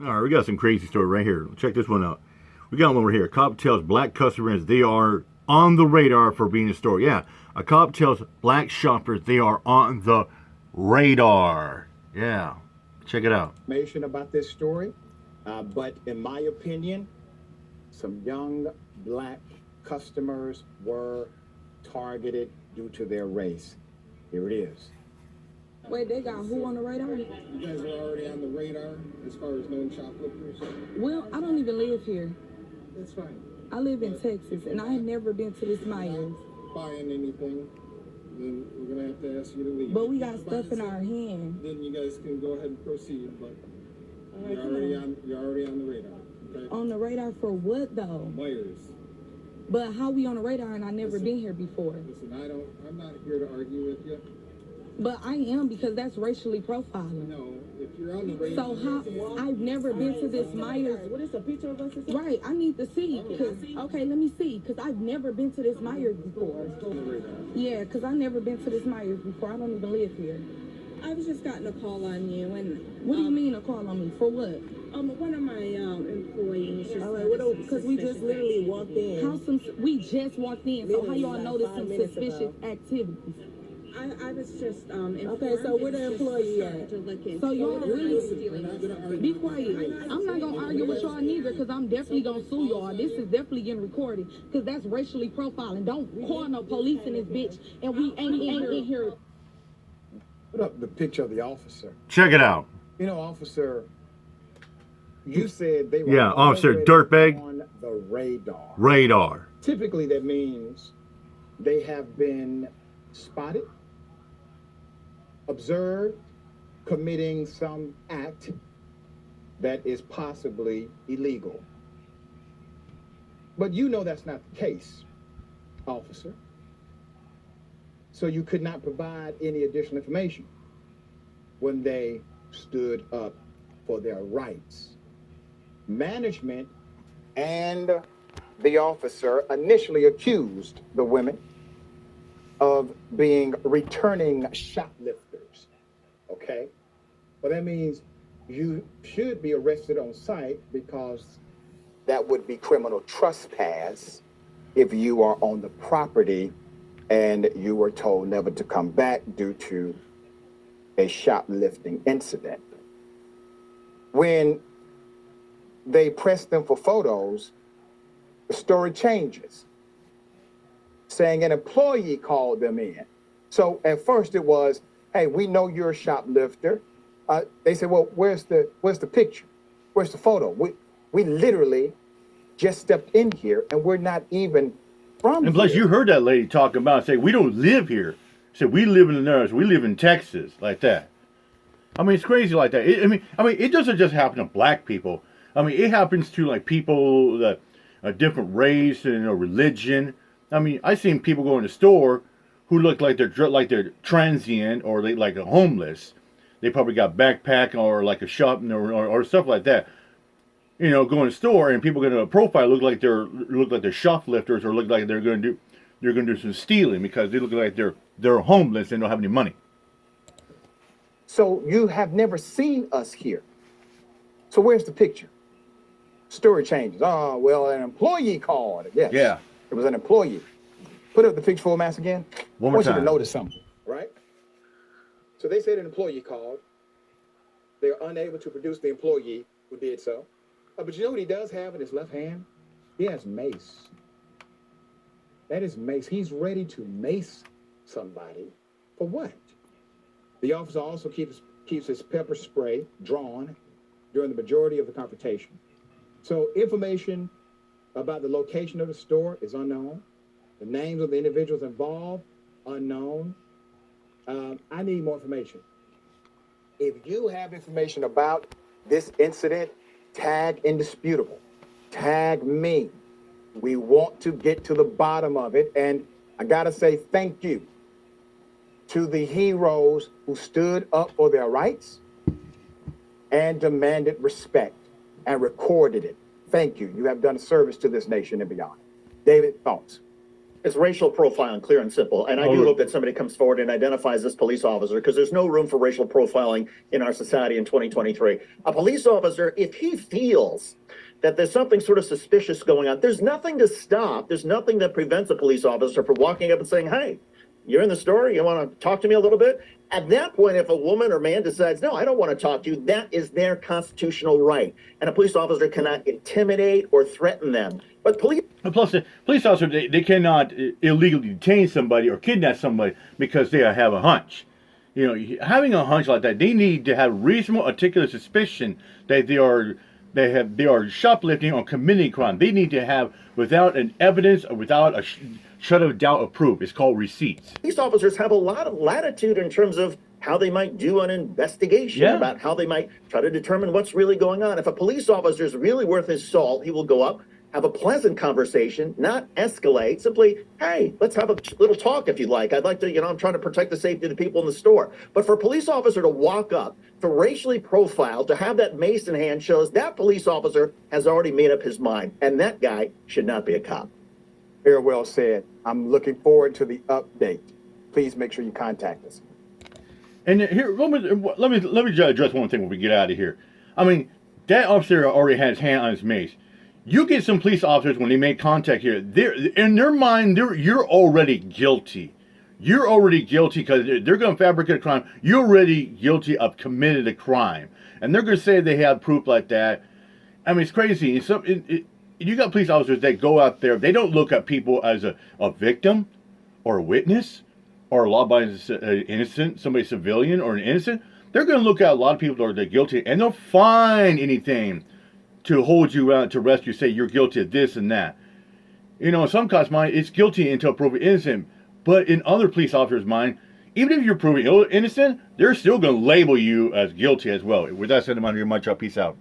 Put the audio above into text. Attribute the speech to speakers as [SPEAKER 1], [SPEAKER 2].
[SPEAKER 1] All right, we got some crazy story right here. Check this one out. We got one over here. A cop tells black customers they are on the radar for being in a store. Yeah, a cop tells black shoppers they are on the radar. Yeah, check it out.
[SPEAKER 2] Information about this story, but in my opinion, some young black customers were targeted due to their race. Here it is.
[SPEAKER 3] Wait, they got who on the radar?
[SPEAKER 2] You guys are already on the radar as far as known shoplifters?
[SPEAKER 3] Well, I don't even live here.
[SPEAKER 2] That's fine.
[SPEAKER 3] I live in Texas, and I had never been to this Myers.
[SPEAKER 2] Buying anything, then we're gonna have to ask you to leave.
[SPEAKER 3] But we got stuff in our hand.
[SPEAKER 2] Then you guys can go ahead and proceed, but you're already on the radar. Okay?
[SPEAKER 3] On the radar for what though?
[SPEAKER 2] Myers.
[SPEAKER 3] But how we on the radar and I never been here before?
[SPEAKER 2] Listen, I'm not here to argue with you.
[SPEAKER 3] But I am, because that's racially profiling.
[SPEAKER 2] No, if you're on the radar.
[SPEAKER 3] So how? I've never been to this Myers.
[SPEAKER 4] What is a picture of us?
[SPEAKER 3] Right, I need to see. Okay, let me see, because I've never been to this Myers before. Yeah, because I've never been to this Myers before. I don't even live here.
[SPEAKER 4] I was just gotten a call on you, and
[SPEAKER 3] what do you mean a call on me? For what?
[SPEAKER 4] One of my employees.
[SPEAKER 3] Because we just literally walked in. We just walked in. So how y'all know there's some suspicious activities?
[SPEAKER 4] I was just
[SPEAKER 3] okay, so where the employee at? So y'all really be quiet. I'm not gonna argue with y'all neither, because I'm definitely gonna sue y'all. This is definitely getting recorded, because that's racially profiling. Don't call no police in this bitch, and we ain't in here.
[SPEAKER 2] Put up the picture of the officer.
[SPEAKER 1] Check it out.
[SPEAKER 2] You know, officer, you said they were
[SPEAKER 1] Officer Dirtbag
[SPEAKER 2] on the radar.
[SPEAKER 1] Radar.
[SPEAKER 2] Typically, that means they have been spotted, observed, committing some act that is possibly illegal. But you know that's not the case, officer. So you could not provide any additional information when they stood up for their rights. Management and the officer initially accused the women of being returning shoplifters, okay? Well, that means you should be arrested on site, because that would be criminal trespass if you are on the property and you were told never to come back due to a shoplifting incident. When they press them for photos, the story changes, saying an employee called them in. So at first it was, hey, we know you're a shoplifter. They said, well, where's the picture? Where's the photo? We literally just stepped in here, and we're not even from
[SPEAKER 1] And plus,
[SPEAKER 2] here.
[SPEAKER 1] you heard that lady talking about, say, we don't live here. Say, we live in the north. We live in Texas, like that. I mean, it's crazy like that. I mean, it doesn't just happen to black people. I mean, it happens to like people that a different race and religion. I mean, I've seen people go in the store who look like they're transient, or they like a homeless. They probably got backpack or like a shop or stuff like that. You know, go in the store and people get a profile look like they're shoplifters, or look like they're gonna do some stealing, because they look like they're homeless and don't have any money.
[SPEAKER 2] So you have never seen us here. So where's the picture? Story changes. Oh, well, an employee called. Yes.
[SPEAKER 1] Yeah.
[SPEAKER 2] It was an employee. Put up the picture for mass again.
[SPEAKER 1] One more
[SPEAKER 2] I want you
[SPEAKER 1] time.
[SPEAKER 2] to notice something, right? So they said an employee called. They're unable to produce the employee who did so. But you know what he does have in his left hand? He has mace. That is mace. He's ready to mace somebody. For what? The officer also keeps his pepper spray drawn during the majority of the confrontation. So information about the location of the store is unknown. The names of the individuals involved, unknown. I need more information. If you have information about this incident, tag indisputable. Tag me. We want to get to the bottom of it. And I gotta say thank you to the heroes who stood up for their rights and demanded respect and recorded it. Thank you. You have done a service to this nation and beyond. David, thoughts?
[SPEAKER 5] It's racial profiling, clear and simple. And I do
[SPEAKER 1] Oh.
[SPEAKER 5] hope that somebody comes forward and identifies this police officer, because there's no room for racial profiling in our society in 2023. A police officer, if he feels that there's something sort of suspicious going on, there's nothing to stop. There's nothing that prevents a police officer from walking up and saying, hey, you're in the store, you want to talk to me a little bit? At that point, if a woman or man decides, no, I don't want to talk to you, that is their constitutional right. And a police officer cannot intimidate or threaten them. But police
[SPEAKER 1] And plus, the police officer, they cannot illegally detain somebody or kidnap somebody because they have a hunch. You know, having a hunch like that, they need to have reasonable, articulate suspicion that they are shoplifting or committing crime. They need to have, without an evidence or without a shadow of doubt of proof. It's called receipts.
[SPEAKER 5] officers have a lot of latitude in terms of how they might do an investigation,
[SPEAKER 1] Yeah.
[SPEAKER 5] about how they might try to determine what's really going on. If a police officer is really worth his salt, he will go up, have a pleasant conversation, not escalate. Simply, hey, let's have a little talk if you'd like. I'd like to, I'm trying to protect the safety of the people in the store. But for a police officer to walk up, to racially profile, to have that mace in hand, shows that police officer has already made up his mind. And that guy should not be a cop.
[SPEAKER 2] Very well said. I'm looking forward to the update. Please make sure you contact us.
[SPEAKER 1] And here, let me just address one thing when we get out of here. I mean, that officer already had his hand on his mace. You get some police officers when they make contact here. They're in their mind, you're already guilty. You're already guilty because they're going to fabricate a crime. You're already guilty of committed a crime, and they're going to say they have proof like that. I mean, it's crazy. You got police officers that go out there. They don't look at people as a victim, or a witness, or a law-abiding innocent, somebody civilian or an innocent. They're going to look at a lot of people that are guilty, and they'll find anything to hold you out, to arrest you, say you're guilty of this and that. In some cops' mind, it's guilty until proven innocent. But in other police officers' mind, even if you're proven innocent, they're still going to label you as guilty as well. With that said, I'm on your much up. Peace out.